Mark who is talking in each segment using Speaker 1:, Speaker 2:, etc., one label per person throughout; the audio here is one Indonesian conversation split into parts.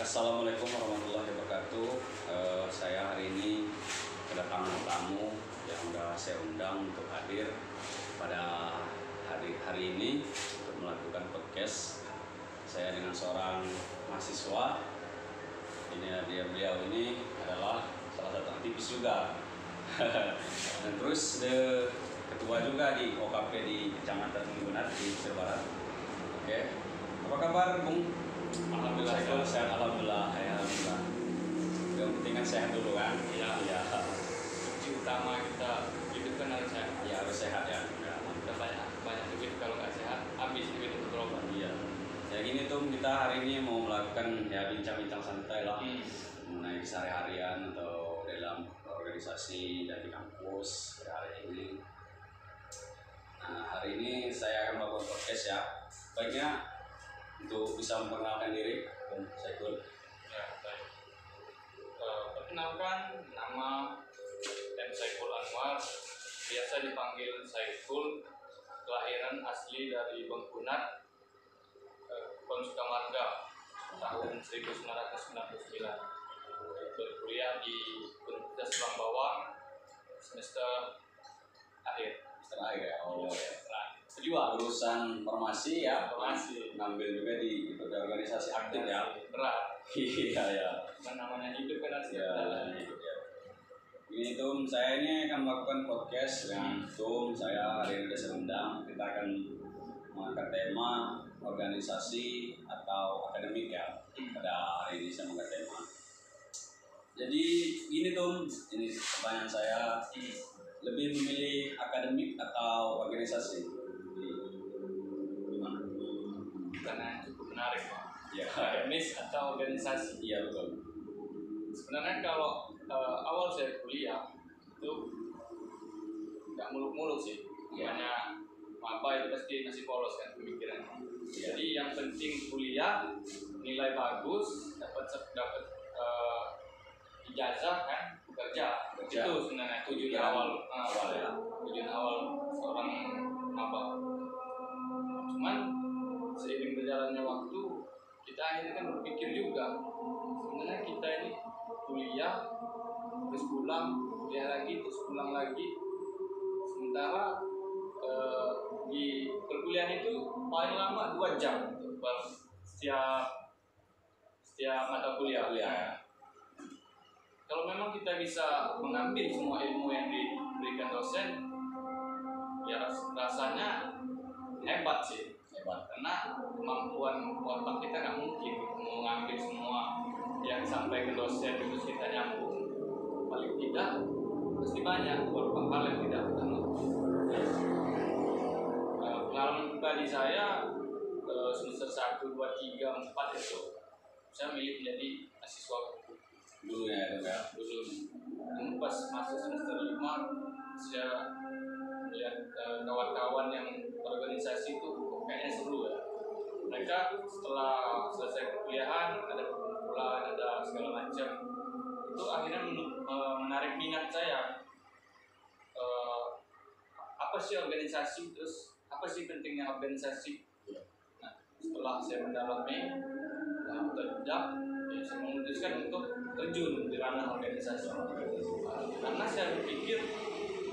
Speaker 1: Assalamualaikum warahmatullahi wabarakatuh. Saya hari ini kedatangan tamu yang sudah saya undang untuk hadir pada hari ini untuk melakukan podcast. Saya dengan seorang mahasiswa. Beliau ini adalah salah satu aktivis juga. Dan terus ketua juga di OKP di Kecamatan Menggunar di Pesisir Barat. Oke. Apa kabar, Bung?
Speaker 2: Alhamdulillah
Speaker 1: sehat. Alhamdulillah. Yang penting kan sehat dulu kan.
Speaker 2: Iya. Kunci utama kita hidup kan harus sehat.
Speaker 1: Ya harus sehat ya.
Speaker 2: Kita banyak duit, kalau nggak sehat habis duit untuk berobat.
Speaker 1: Iya. Ya gini tuh, kita hari ini mau melakukan ya bincang-bincang santai lah mengenai sehari-harian atau dalam organisasi dan di kampus hari ini. Nah, hari ini saya akan melakukan podcast ya. Baiknya untuk bisa memperkenalkan diri, Bung Saiful.
Speaker 2: Ya, baik. Perkenalkan, nama M. Saiful Anwar, biasa dipanggil Saiful, kelahiran asli dari Bengkunat, Kepulauan Sukamarga, tahun 1999. Berkuliah di Universitas Tulang Bawang, semester akhir.
Speaker 1: Terakhir ya. Oh ya.
Speaker 2: Kedua,
Speaker 1: Urusan formasi ya.
Speaker 2: Formasi.
Speaker 1: Ngambil juga di organisasi aktif ya.
Speaker 2: berat.
Speaker 1: Iya ya.
Speaker 2: Namanya hidup kan harus
Speaker 1: Ya, gitu ya. Ini Tum, saya ini akan melakukan podcast dengan Tum. Saya hari ini sudah undang. Kita akan mengangkat tema organisasi atau akademik ya. Pada hari ini saya mengangkat tema. Jadi ini Tum, ini pertanyaan saya. Lebih memilih akademik atau organisasi? Gimana?
Speaker 2: Karena cukup menarik, Pak.
Speaker 1: Ya.
Speaker 2: Akademis atau organisasi.
Speaker 1: Iya betul.
Speaker 2: Sebenarnya kalau awal saya kuliah itu nggak muluk-muluk sih. Namanya maba itu pasti masih polos kan pemikirannya.
Speaker 1: Ya.
Speaker 2: Jadi yang penting kuliah, nilai bagus, dapat ijazah kan, bekerja. Itu sebenarnya tujuan awal. Tujuan awal seorang maba. Cuman seiring berjalannya waktu, kita akhirnya kan berpikir juga, sebenarnya kita ini kuliah terus pulang, kuliah lagi terus pulang lagi. Sementara di perkuliahan itu paling lama 2 jam setiap mata kuliah. Kalau memang kita bisa mengambil semua ilmu yang diberikan dosen, ya rasanya hebat sih. Karena kemampuan otak kita nggak mungkin mengambil semua yang sampai ke dosen terus kita nyambung. Paling tidak pasti banyak beberapa hal yang tidak kita ngerti. Pengalaman pribadi saya semester 1, 2, 3, 4 itu saya milih menjadi mahasiswa hukum.
Speaker 1: Dulu ya.
Speaker 2: Dulu pas masuk semester 5 saya melihat kawan-kawan yang organisasi itu kayaknya seru ya. Mereka setelah selesai perkuliahan ada perkumpulan, ada segala macam, itu akhirnya menarik minat saya. Apa sih organisasi, terus apa sih pentingnya organisasi? Nah, setelah saya mendalami otodidak, saya memutuskan untuk terjun di ranah organisasi. Karena saya berpikir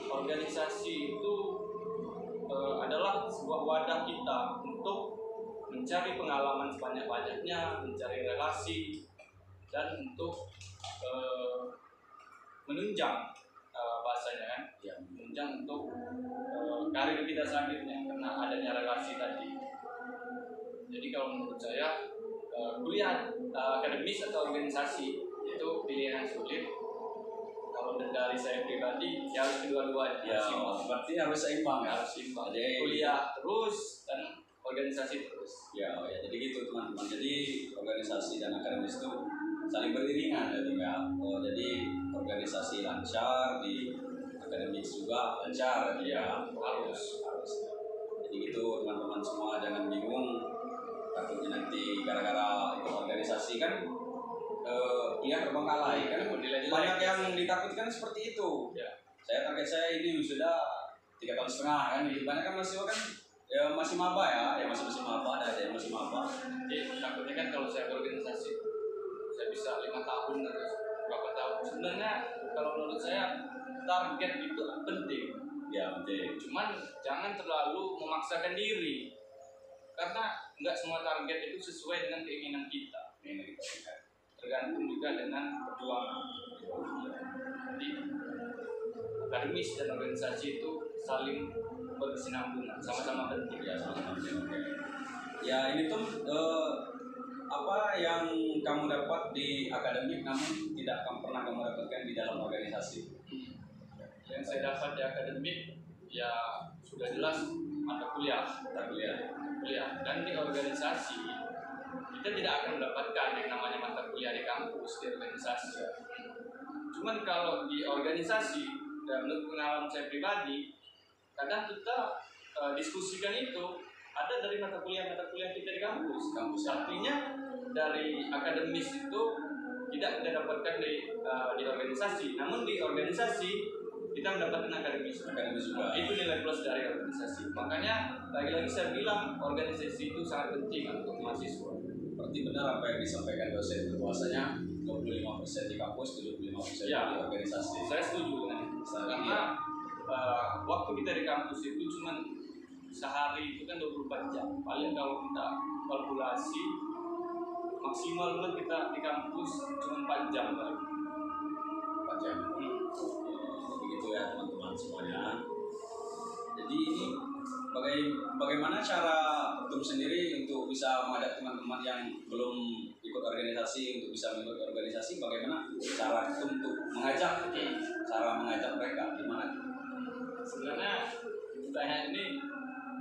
Speaker 2: organisasi itu adalah sebuah wadah kita untuk mencari pengalaman sebanyak-banyaknya, mencari relasi, dan untuk menunjang bahasanya kan, menunjang untuk karir kita selanjutnya karena adanya relasi tadi. Jadi kalau menurut saya kuliah akademis atau organisasi itu pilihan yang sulit. Kalau dari saya pribadi, ya harus kedua-duanya.
Speaker 1: Ya, berarti harus seimbang ya.
Speaker 2: Harus seimbang.
Speaker 1: Jadi
Speaker 2: kuliah terus dan organisasi terus.
Speaker 1: Ya, jadi gitu teman-teman. Jadi organisasi dan akademis itu saling beriringan gitu ya. Jadi organisasi lancar, di akademik juga lancar ya. Harus. Jadi gitu teman-teman semua, jangan bingung. Takutnya nanti gara-gara ikut organisasi kan terbengkalai kan. Banyak yang ditakutkan seperti itu.
Speaker 2: Ya.
Speaker 1: Target saya ini sudah 3,5 tahun kan. Banyak kan mahasiswa kan ya masih maba ya, masih maba, ada yang masih maba.
Speaker 2: Jadi takutnya kan kalau saya berorganisasi saya bisa 5 tahun atau berapa tahun. Sebenarnya kalau menurut saya target itu penting.
Speaker 1: Ya penting.
Speaker 2: Cuman jangan terlalu memaksakan diri, karena nggak semua target itu sesuai dengan keinginan kita. Tergantung juga dengan perjuangan. Jadi akademis dan organisasi itu saling berkesinambungan, sama-sama penting.
Speaker 1: Ya sama-sama penting. Ya ini tuh apa yang kamu dapat di akademik namun tidak pernah kamu dapatkan di dalam organisasi?
Speaker 2: Yang saya dapat di akademik ya sudah jelas mata kuliah. Dan di organisasi kita tidak akan mendapatkan yang namanya mata kuliah di kampus, di organisasi. Cuman kalau di organisasi, dan menurut pengalaman saya pribadi, kadang kita diskusikan itu ada dari mata kuliah kita di kampus. Artinya dari akademis itu tidak kita dapatkan di organisasi, namun di organisasi kita mendapatkan akademis juga. Itu nilai plus dari organisasi. Makanya lagi-lagi saya bilang organisasi itu sangat penting untuk mahasiswa.
Speaker 1: Berarti benar apa yang disampaikan dosen bahwasanya 25% di kampus, 75%
Speaker 2: ya,
Speaker 1: di organisasi.
Speaker 2: Saya setuju dengan itu. Karena waktu kita di kampus itu cuma sehari itu kan 24 jam. Paling kalau kita kalkulasi maksimal kan kita di kampus cuma 4 jam lagi.
Speaker 1: 4 jam. Begitu ya teman-teman semuanya. Jadi ini bagaimana cara Tum sendiri untuk bisa mengajak teman-teman yang belum ikut organisasi untuk bisa mengikut organisasi? Bagaimana cara Tum untuk mengajak mereka? Gimana?
Speaker 2: Sebenarnya pertanyaan ini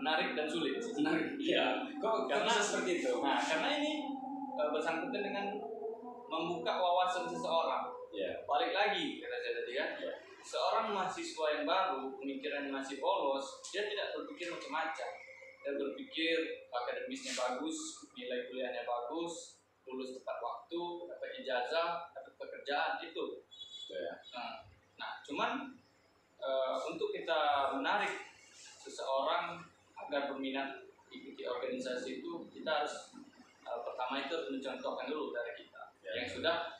Speaker 2: menarik dan sulit.
Speaker 1: Menarik. Iya. Kok bisa seperti itu?
Speaker 2: Nah, karena ini bersangkutan dengan membuka wawasan seseorang.
Speaker 1: Yeah.
Speaker 2: Balik lagi kata saya tadi ya. Yeah. Seorang mahasiswa yang baru, pemikiran masih polos, dia tidak berpikir macam-macam. Dia berpikir akademisnya bagus, nilai kuliahnya bagus, lulus tepat waktu, dapat ijazah, dapat pekerjaan itu.
Speaker 1: Yeah.
Speaker 2: Nah, cuman untuk kita menarik seseorang agar berminat ikuti organisasi itu, kita harus pertama itu harus mencontohkan dulu dari kita yang sudah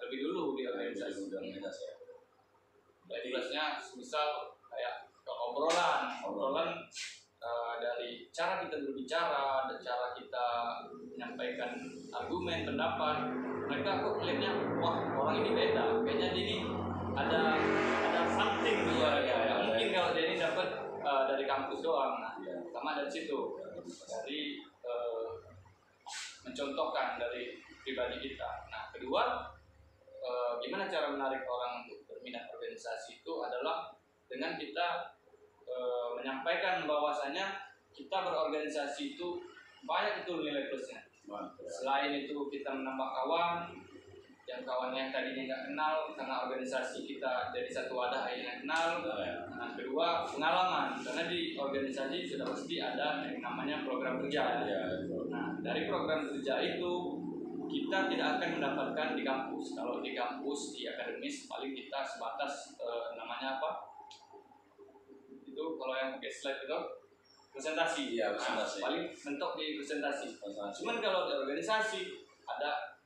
Speaker 2: lebih dulu di organisasi. Jadi jelasnya misal kayak obrolan dari cara kita berbicara dan cara kita menyampaikan argumen, pendapat, mereka kok melihatnya wah orang ini beda, kayaknya dia ini ada something di luar ya. Mungkin kalau dia ini dapat dari kampus doang. Nah, pertama dari situ, dari mencontohkan dari pribadi kita. Nah, kedua, gimana cara menarik orang untuk berminat organisasi itu adalah dengan kita menyampaikan bahwasanya kita berorganisasi itu banyak itu nilai plusnya. Selain itu kita menambah kawan, yang kawannya yang tadinya nggak kenal, karena organisasi kita jadi satu wadah yang kenal. Nah, kedua pengalaman, karena di organisasi sudah pasti ada yang namanya program kerja. Nah, dari program kerja itu kita tidak akan mendapatkan di kampus. Kalau di kampus, di akademis paling kita sebatas namanya apa? Itu kalau yang pakai slide itu presentasi.
Speaker 1: Iya, presentasi.
Speaker 2: Paling mentok di presentasi. Cuman kalau di organisasi ada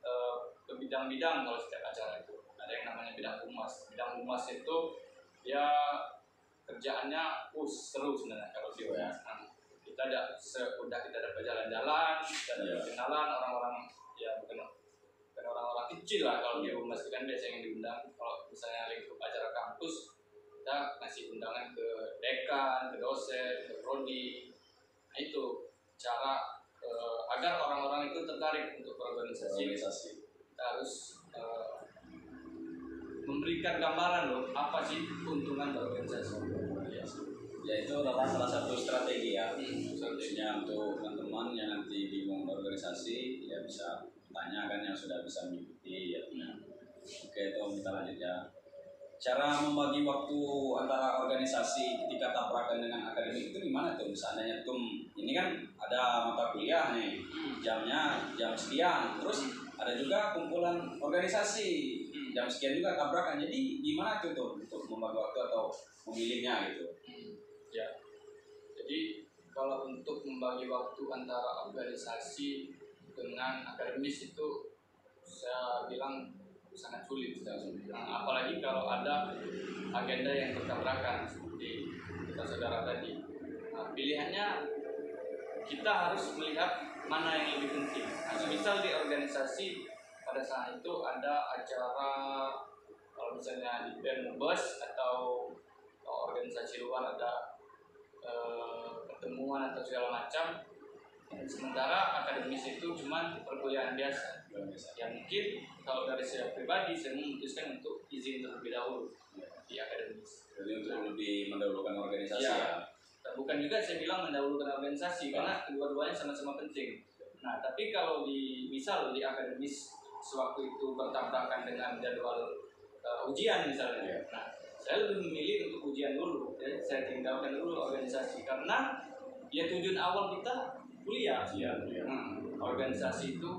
Speaker 2: ke bidang-bidang. Kalau setiap acara itu ada yang namanya bidang humas. Bidang humas itu ya kerjaannya seru sebenarnya kalau di humas. Kita ada sudah kita dapat jalan-jalan, kita dapat kenalan orang-orang, ya bukan orang-orang kecil lah kalau di humas kan biasanya yang diundang. Kalau misalnya lingkup acara kampus, kita ngasih undangan ke dekan, ke dosen, ke prodi. Nah, itu cara agar orang-orang itu tertarik untuk berorganisasi. Kita harus memberikan gambaran loh apa sih keuntungan berorganisasi.
Speaker 1: Ya itu adalah salah satu strategi ya. Khususnya untuk teman-teman yang nanti bingung organisasi ya bisa tanya kan yang sudah bisa mengikuti ya. Oke, itu kita lanjut ya. Cara membagi waktu antara organisasi ketika tabrakan dengan akademik itu gimana tuh? Misalnya tuh ini kan ada mata kuliah nih, jamnya jam sekian, terus ada juga kumpulan organisasi jam sekian juga tabrakan. Jadi gimana tuh untuk membagi waktu atau memilihnya gitu?
Speaker 2: Ya, jadi kalau untuk membagi waktu antara organisasi dengan akademis itu saya bilang sangat sulit. Nah, apalagi kalau ada agenda yang bertabrakan seperti kita saudara tadi. Nah, pilihannya kita harus melihat mana yang lebih penting. Nah, misal di organisasi pada saat itu ada acara, kalau misalnya di band bus atau organisasi luar ada pertemuan atau segala macam. Sementara akademis itu cuma perkuliahan biasa. Ya mungkin kalau dari saya pribadi saya memutuskan untuk izin terlebih dahulu di akademis.
Speaker 1: Jadi untuk lebih mendahulukan organisasi
Speaker 2: ya. Bukan juga saya bilang mendahulukan organisasi karena kedua-duanya sama-sama penting. Nah, tapi kalau misal di akademis sewaktu itu bertabrakan dengan jadwal ujian misalnya. Nah, saya lebih memilih untuk ujian dulu. Ya. Saya tinggalkan dulu organisasi karena ya tujuan awal kita kuliah. Organisasi itu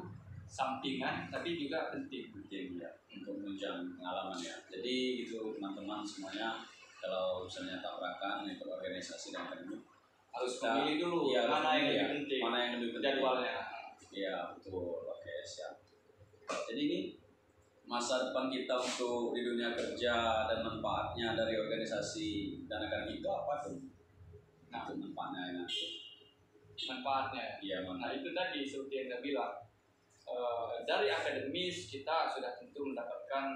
Speaker 2: sampingan tapi juga penting
Speaker 1: ya, untuk menunjang pengalaman ya. Jadi gitu teman-teman semuanya, kalau misalnya tabrakan ikut organisasi dan akademik
Speaker 2: harus memilih dulu mana yang lebih penting,
Speaker 1: mana yang lebih penting
Speaker 2: jadwalnya.
Speaker 1: Iya betul, oke siap. Jadi ini masa depan kita untuk di dunia kerja dan manfaatnya dari organisasi dan akademik itu apa tuh?
Speaker 2: Nah,
Speaker 1: itu manfaatnya
Speaker 2: Iya, nah itu tadi seperti yang saya bilang. Dari akademis kita sudah tentu mendapatkan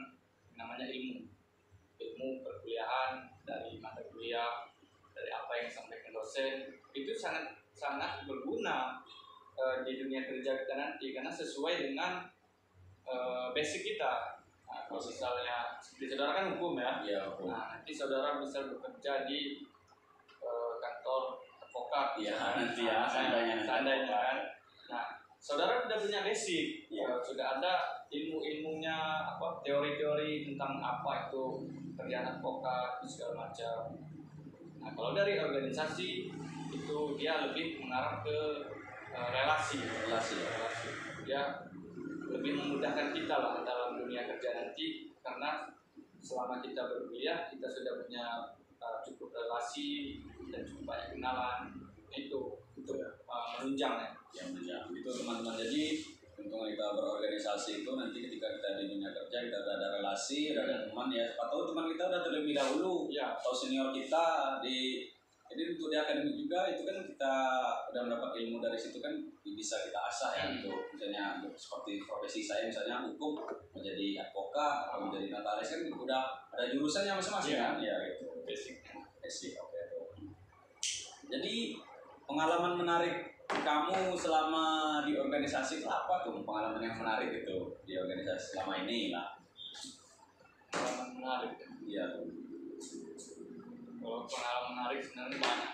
Speaker 2: namanya ilmu perkuliahan, dari mata kuliah, dari apa yang disampaikan dosen, itu sangat berguna di dunia kerja kita nanti karena sesuai dengan basic kita. Nah, kalau misalnya seperti saudara kan hukum ya, nah nanti saudara bisa bekerja di kantor advokat
Speaker 1: nanti ya
Speaker 2: seandainya kan. Nah, saudara sudah punya basic, sudah ada ilmunya, teori-teori tentang apa itu kerjaan advokat segala macam. Nah, kalau dari organisasi itu dia lebih mengarah ke relasi. Dia lebih memudahkan kita lah dalam dunia kerja nanti karena selama kita berkuliah kita sudah punya cukup relasi dan cukup banyak kenalan itu untuk menunjang
Speaker 1: itu teman-teman. Jadi untuk kita berorganisasi itu nanti ketika kita di dunia kerja kita ada relasi, ada teman ya, atau teman kita udah terlebih dahulu atau senior kita jadi untuk di akademik juga itu kan kita udah mendapat ilmu dari situ kan bisa kita asah ya gitu. Misalnya seperti profesi saya misalnya hukum menjadi advokat atau menjadi notaris kan udah ada jurusannya masing-masing kan ya gitu. Basic oke. Jadi pengalaman menarik kamu selama di organisasi itu apa tuh, pengalaman yang menarik itu di organisasi selama ini lah?
Speaker 2: Pengalaman menarik
Speaker 1: iya tuh.
Speaker 2: Kalau pengalaman menarik sebenarnya banyak.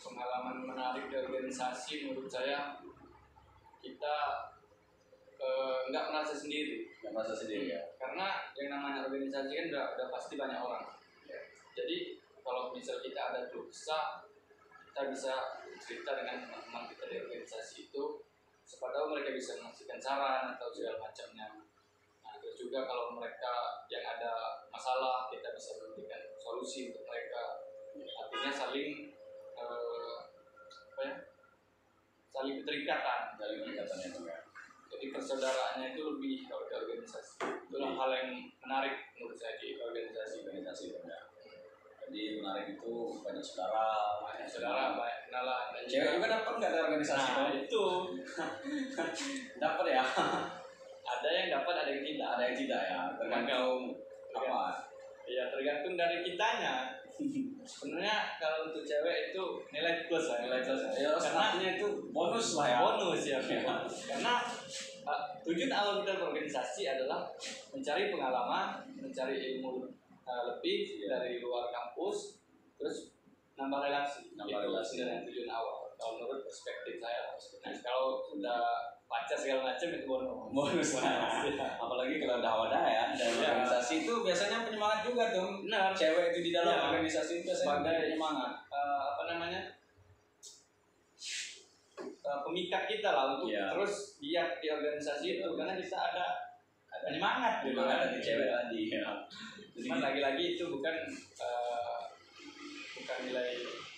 Speaker 2: Pengalaman menarik di organisasi menurut saya kita nggak merasa sendiri.
Speaker 1: Ya.
Speaker 2: Karena yang namanya organisasi kan udah pasti banyak orang. Jadi kalau misal kita ada dosa, kita bisa cerita dengan teman-teman kita di organisasi itu, siapa tahu mereka bisa mengasihkan saran atau segala macamnya. Nah, terus juga kalau mereka yang ada masalah, kita bisa memberikan solusi untuk mereka. Artinya saling keterikatan. Jadi persaudaraannya itu lebih kalau di organisasi. Itulah hal yang menarik menurut saya di organisasi.
Speaker 1: Jadi menarik itu banyak saudara,
Speaker 2: banyak kenalan.
Speaker 1: Cewek juga dapat nggak dari organisasi?
Speaker 2: Nah, itu
Speaker 1: dapat ya.
Speaker 2: Ada yang dapat, ada yang tidak.
Speaker 1: Ya. Tergantung apa?
Speaker 2: Ya tergantung dari kitanya. Sebenarnya kalau untuk cewek itu nilai plus lah.
Speaker 1: Ya, karena itu bonus lah ya.
Speaker 2: Bonus ya. Karena tujuan awal kita berorganisasi adalah mencari pengalaman, mencari ilmu lebih dari luar kampus, terus nambah relasi. Dengan tujuan awal. Kalau menurut perspektif saya. Nah, kalau sudah baca segala macam itu bonus
Speaker 1: lah. Apalagi kalau udah wadah ya dari organisasi itu biasanya penyemangat juga tuh.
Speaker 2: Benar.
Speaker 1: Cewek itu di dalam organisasi itu biasanya penyemangat.
Speaker 2: Pemikat kita lah untuk terus giat di organisasi itu karena kita ada penyemangat
Speaker 1: dari cewek tadi.
Speaker 2: Cuman lagi-lagi itu bukan bukan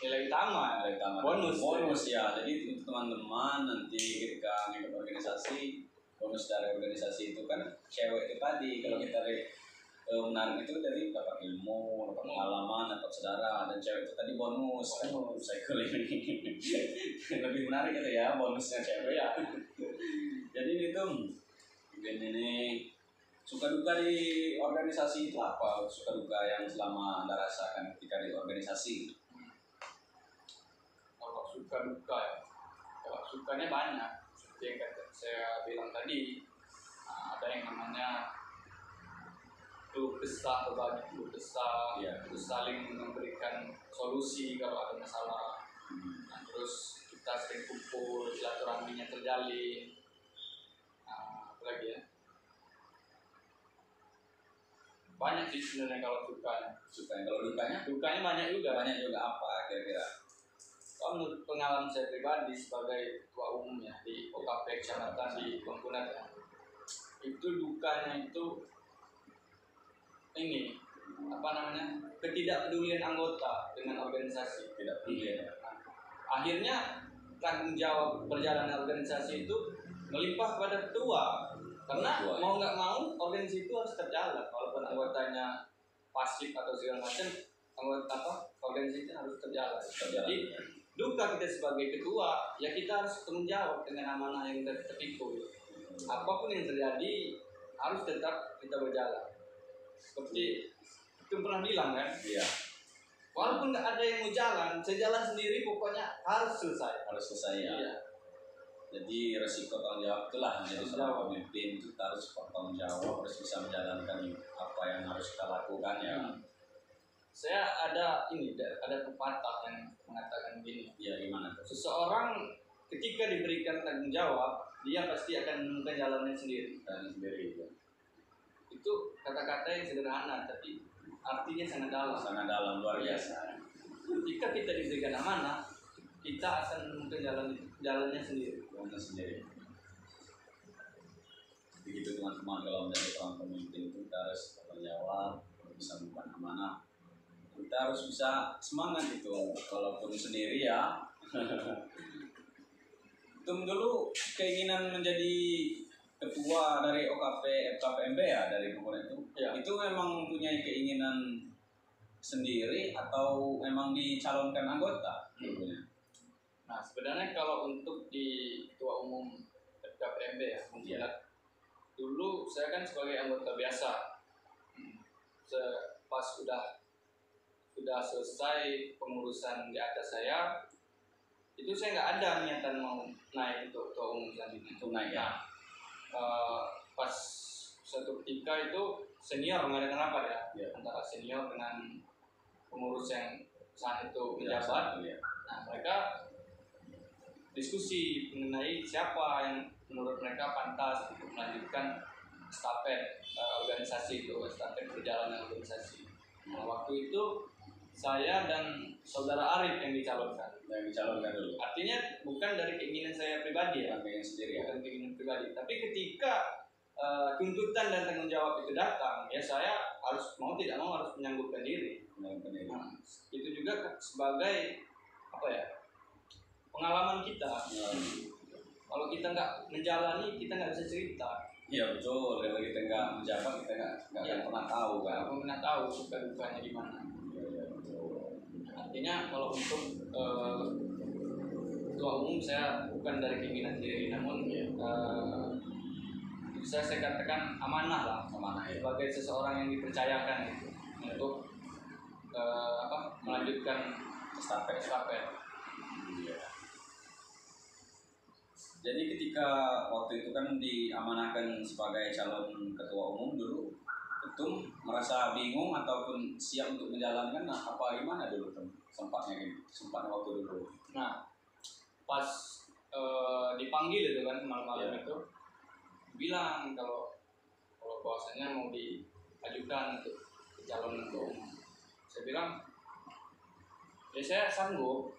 Speaker 2: nilai utama,
Speaker 1: bonus ya. Jadi untuk teman-teman nanti ketika ngikut organisasi, bonus dari organisasi itu kan cewek itu tadi. Kalau kita menarik itu dari dapat ilmu, dapat pengalaman, dapat saudara, dan cewek itu tadi bonus. Psychology lebih menarik gitu ya bonusnya cewek ya. Jadi itu mungkin ini suka duka di organisasi itu apa? Suka duka yang selama Anda rasakan ketika di organisasi?
Speaker 2: Kalau suka duka ya, kalau sukanya banyak. Seperti yang saya bilang tadi, ada yang namanya keluh kesah, berbagi keluh kesah, terus saling memberikan solusi kalau ada masalah. Nah, terus kita sering kumpul, silaturahminya terjalin. Apa lagi ya? Banyak sih sebenarnya kalau sukanya.
Speaker 1: Kalau dukanya?
Speaker 2: Dukanya banyak juga.
Speaker 1: Banyak juga apa kira-kira?
Speaker 2: Kalau menurut pengalaman saya pribadi sebagai ketua umum ya di OKP Kecamatan di Bengkunat ya, itu dukanya itu ini apa namanya, ketidakpedulian anggota dengan organisasi.
Speaker 1: Tidak peduli ya.
Speaker 2: Akhirnya tanggung jawab perjalanan organisasi itu melimpah pada ketua. Karena mau nggak mau organisasi itu harus terjalan, walaupun anggotanya pasif atau segala macam, organisasi itu harus terjalan. Jadi duka kita sebagai ketua, ya kita harus tanggung jawab dengan amanah yang terpikul. Apapun yang terjadi harus tetap kita berjalan. Seperti itu pernah bilang kan?
Speaker 1: Iya.
Speaker 2: Walaupun nggak ada yang mau jalan, saya jalan sendiri, pokoknya harus selesai.
Speaker 1: Ya.
Speaker 2: Iya.
Speaker 1: Jadi resiko tanggung jawab itulah menjadi seorang pemimpin, kita harus bertanggung jawab, harus bisa menjalankan apa yang harus kita lakukan ya.
Speaker 2: Saya ada pepatah yang mengatakan gini.
Speaker 1: Iya, gimana tuh?
Speaker 2: Seseorang ketika diberikan tanggung jawab, dia pasti akan menemukan jalannya sendiri.
Speaker 1: Ya.
Speaker 2: Itu kata-kata yang sederhana, tapi artinya sangat dalam.
Speaker 1: Sangat dalam, luar biasa.
Speaker 2: Ketika kita diberikan amanah, kita akan menemukan jalannya sendiri.
Speaker 1: Begitu teman-teman, kalau menjadi seorang pemimpin itu kita harus bertanggung jawab, bisa membuat amanah. Kita harus bisa semangat itu, walaupun sendiri ya. Itu dulu keinginan menjadi ketua dari FKPMB ya, dari Bengkunat itu. Ya. Itu memang mempunyai keinginan sendiri atau memang dicalonkan anggota dulunya?
Speaker 2: Nah, sebenarnya kalau untuk di ketua umum FKPMB ya, Bengkunat, dulu saya kan sebagai anggota biasa. Pas sudah selesai pengurusan di atas saya, itu saya nggak ada niatan mau naik untuk ketua umum selanjutnya.
Speaker 1: Itu naik ya.
Speaker 2: Pas suatu ketika itu senior mengadakan rapat ya, antara senior dengan pengurus yang saat itu menjabat. Nah, mereka diskusi mengenai siapa yang menurut mereka pantas untuk melanjutkan estafet organisasi itu, estafet perjalanan organisasi. Nah, waktu itu saya dan saudara Arif yang dicalonkan.
Speaker 1: Dulu.
Speaker 2: Artinya bukan dari keinginan saya pribadi ya, bukan keinginan pribadi. Tapi ketika tuntutan dan tanggung jawab itu datang, ya saya harus mau tidak mau harus menyanggupkan diri. Nah, itu juga sebagai pengalaman kita. Kalau kita nggak menjalani, kita nggak bisa cerita.
Speaker 1: Iya betul. Kalau kita nggak menjabat, kita nggak akan pernah tahu kan.
Speaker 2: Nggak pernah tahu suka dukanya gimana. Artinya kalau untuk ketua umum saya bukan dari keinginan sendiri, namun bisa saya katakan amanah ya. Sebagai seseorang yang dipercayakan itu untuk melanjutkan estafet.
Speaker 1: Jadi ketika waktu itu kan diamanahkan sebagai calon ketua umum dulu, itu merasa bingung ataupun siap untuk menjalankan, apa gimana dulu tuh sempatnya waktu dulu?
Speaker 2: Nah, pas dipanggil itu kan malam-malam itu bilang kalau bahwasanya mau diajukan untuk calon ketua umum. Saya bilang ya saya sanggup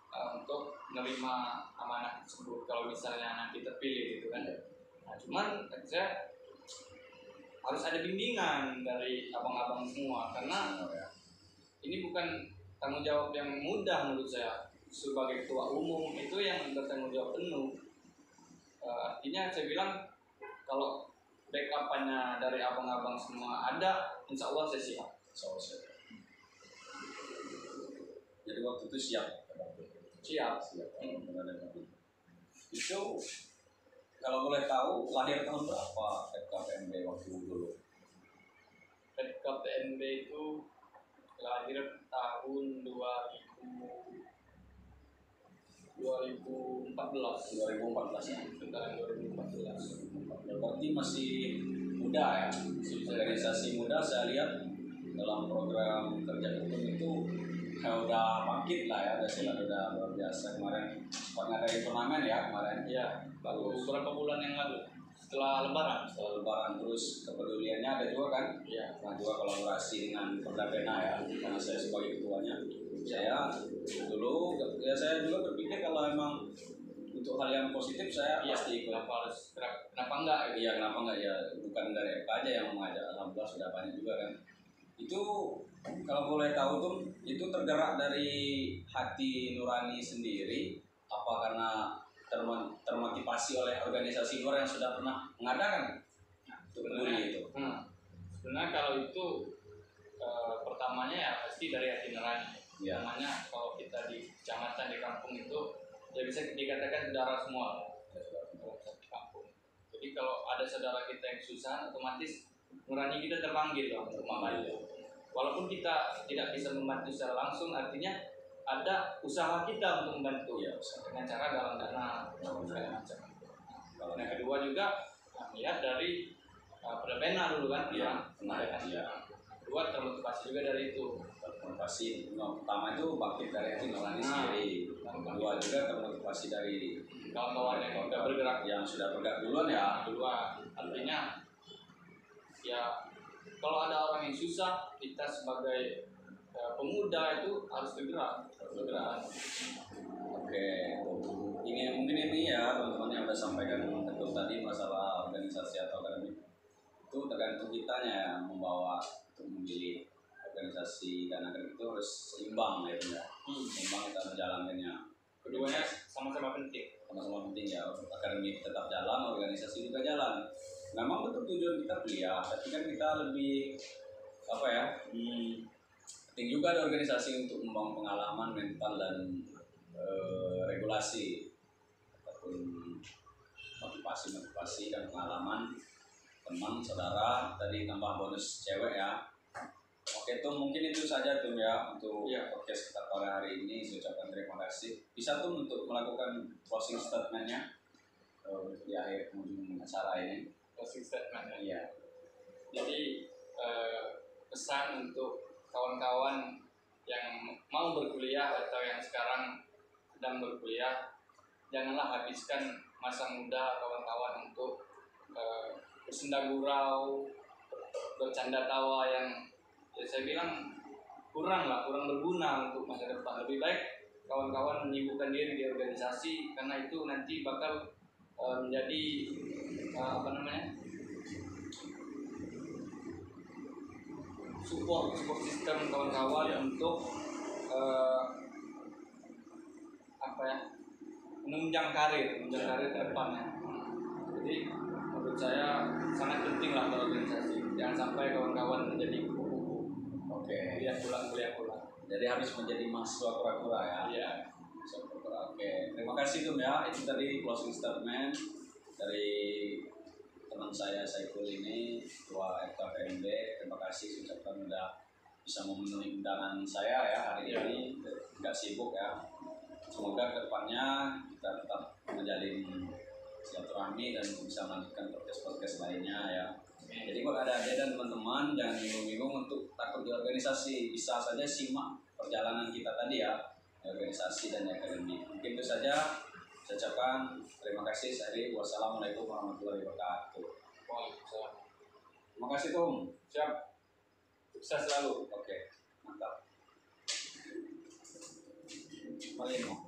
Speaker 2: untuk menerima amanah tersebut kalau misalnya nanti terpilih gitu kan. Nah, cuman saya harus ada bimbingan dari abang-abang semua karena ini bukan tanggung jawab yang mudah menurut saya. Sebagai ketua umum itu yang bertanggung jawab penuh. Artinya saya bilang kalau backup-nya dari abang-abang semua ada, insya Allah saya siap.
Speaker 1: Jadi waktu itu siap. Itu kalau boleh tahu lahir tahun berapa FKPMB waktu dulu?
Speaker 2: FKPMB itu lahir tahun 2014 ya. Sekitar 2014.
Speaker 1: Berarti masih muda ya. Organisasi muda saya lihat dalam program kerja ketum itu udah bangkit lah ya, udah luar biasa kemarin. Sempat ngadain turnamen ya kemarin.
Speaker 2: Iya, baru beberapa bulan yang lalu. Setelah lebaran terus kepeduliannya ada juga kan.
Speaker 1: Iya. Nah juga kolaborasi dengan Perdapena ya, karena saya sebagai ketuanya. Saya dulu ya saya juga berpikir kalau emang untuk hal yang positif saya pasti ikut.
Speaker 2: Kenapa enggak?
Speaker 1: Iya, kenapa enggak ya, bukan dari FK aja yang mengajak, alhamdulillah sudah banyak juga kan. Itu kalau boleh tahu tuh itu tergerak dari hati nurani sendiri apa karena termotivasi oleh organisasi luar yang sudah pernah mengadakan untuk peduli itu?
Speaker 2: Sebenarnya kalau itu pertamanya ya pasti dari hati nurani.
Speaker 1: Ya.
Speaker 2: Namanya kalau kita di kecamatan, di kampung itu ya bisa dikatakan saudara semua di kampung. Jadi kalau ada saudara kita yang susah, otomatis nurani kita terpanggil untuk membantu. Walaupun kita tidak bisa membantu secara langsung, artinya ada usaha kita untuk membantu ya, dengan cara galang dana segala macam. Yang kedua juga melihat dari Perdapena dulu kan, kedua termotivasi juga dari itu.
Speaker 1: Termotivasi pertama itu bangkit dari hati nurani sendiri. Kedua juga termotivasi dari
Speaker 2: kawan-kawan yang sudah bergerak,
Speaker 1: duluan ya.
Speaker 2: Artinya ya kalau ada orang yang susah, kita sebagai pemuda itu harus bergerak.
Speaker 1: Oke, mungkin ini ya teman-teman yang sudah sampaikan ketum tadi masalah organisasi atau akademik itu tergantung kitanya ya, membawa untuk memilih organisasi dan akademik itu harus seimbang ya, seimbang kita menjalankannya.
Speaker 2: Keduanya sama-sama penting.
Speaker 1: Sama-sama penting ya, akademik tetap jalan, organisasi juga jalan. Memang betul tujuan kita kuliah, tapi kan kita lebih penting juga ada organisasi untuk membangun pengalaman mental dan regulasi ataupun motivasi dan pengalaman teman saudara, tadi tambah bonus cewek ya. Oke tuh, mungkin itu saja tuh ya untuk podcast kita pada hari ini. Saya ucapkan terima kasih. Bisa tuh untuk melakukan closing statement-nya di akhir penghujung acara ini.
Speaker 2: Closing statement ya.
Speaker 1: Iya.
Speaker 2: Jadi pesan untuk kawan-kawan yang mau berkuliah atau yang sekarang sedang berkuliah, janganlah habiskan masa muda kawan-kawan untuk bersenda gurau, bercanda tawa yang saya bilang kurang berguna untuk masa depan. Lebih baik kawan-kawan menyibukkan diri di organisasi, karena itu nanti bakal menjadi support sistem kawan-kawan untuk menunjang karir ke depannya. Jadi menurut saya sangat penting lah berorganisasi. Jangan sampai kawan-kawan menjadi kupu-kupu. Kuliah pulang.
Speaker 1: Jadi harus menjadi mahasiswa pura-pura ya.
Speaker 2: Iya.
Speaker 1: Oke. Terima kasih Tum ya. Itu tadi closing statement dari teman saya Saiful ini, ketua FKPMB. Terima kasih ucapkan sudah bisa memenuhi undangan saya ya hari ini. Nggak sibuk ya. Semoga kedepannya kita tetap menjalin silaturahmi dan bisa melanjutkan podcast lainnya ya. Jadi kalau ada adik dan teman-teman jangan bingung-bingung untuk takut di organisasi, bisa saja simak perjalanan kita tadi ya, di organisasi dan di akademik. Mungkin itu saja. Saya ucapkan terima kasih. Wassalamualaikum warahmatullahi wabarakatuh.
Speaker 2: Waalaikumsalam.
Speaker 1: Terima kasih Tum.
Speaker 2: Siap. Sukses selalu.
Speaker 1: Oke, mantap. Malino.